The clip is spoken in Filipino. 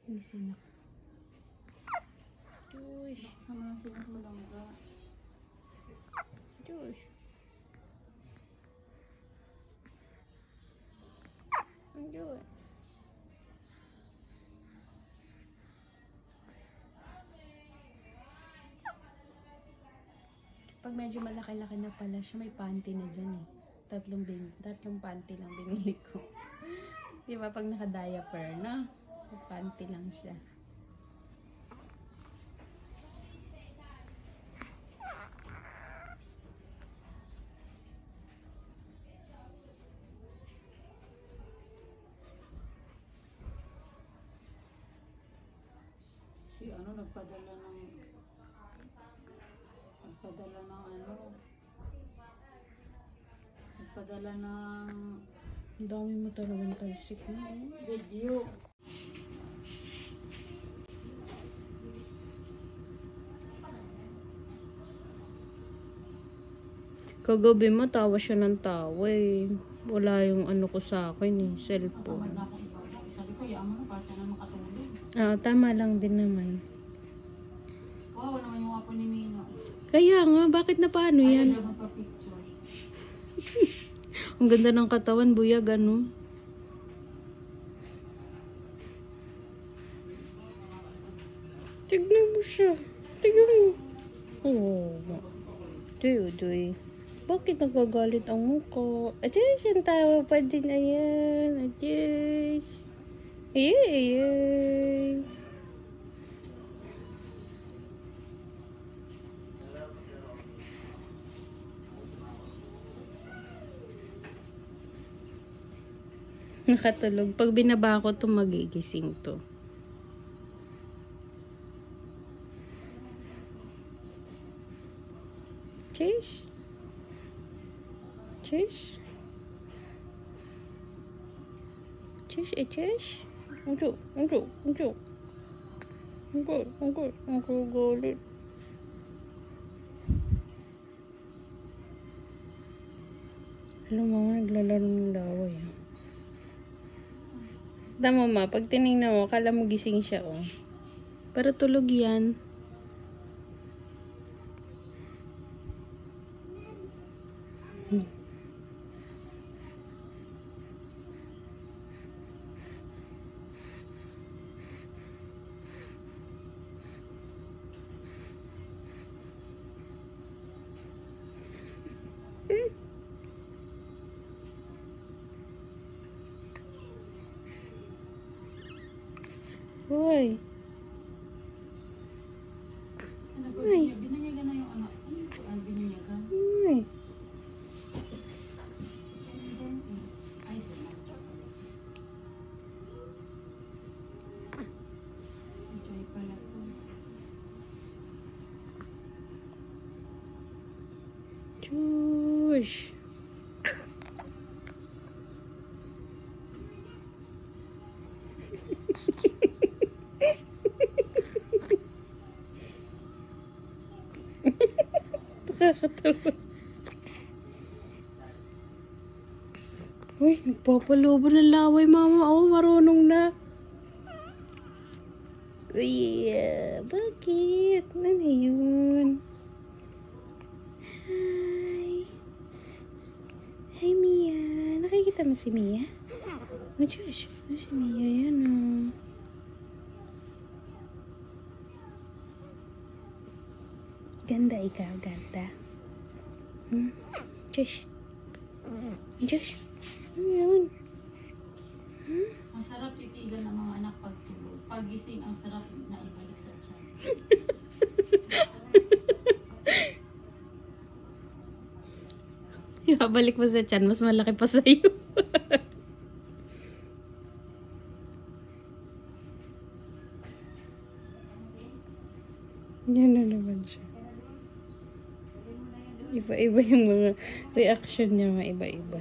Gising ako. Josh. Sama na silang malangga. Josh. Josh. Pag medyo malaki-laki na pala siya, may panty na dyan eh. Tatlong panty lang binili ko. Di ba pag naka-diaper, no? May panty lang siya. Si ano, nagpadala ng Ang dami mo talagang talsik na eh. video. Kagabi mo, tawa siya ng tawa eh. Wala yung ano ko sa akin eh, cellphone. Sabi ko, yaman na, para sana makatulog. Ah, tama lang din naman. Wow, naman yung apo ni Mino. Kaya nga, bakit na paano yan? Ayaw magpa-picture. Ang ganda ng katawan, buyag, ano? Tignan mo siya. Tignan mo. Oh. Duy. Bakit nagagalit ang mukha? Adiyos, yung tawa pa din. Ayan. Adiyos. Ayay. Nakatulog. Pag binaba ko to, magigising to. Cheers. Cheers. Cheers, cheers. Unjuk. Angkut, galit. Alam mo, naglalaro ng laway. Tama ma, pag tinignan mo, akala mo gising siya, oh. Pero tulog yan. Hoy. Ay. Binanyagan na yung anak. Ano binanyagan? Hoy. Ay, sila. Enjoy pala po. Josh. Nakakatawa. Uy, nagpapalobo ng laway, mama. Oh, marunong na. Uy, bakit? Ano yun? Hi. Hi, Mia. Nakikita mo si Mia? Oh, Josh. Ano si Mia yan, oh. Ganda ikaw, ganda. Josh. Josh. Ano yun? Ang sarap titigan ng mga anak pagtulog. Pagising, ang sarap na ibalik sa tiyan. Ibabalik mo sa tiyan, mas malaki pa sa'yo. Yan na naman siya. Iba-iba yung mga reaction niya, iba-iba.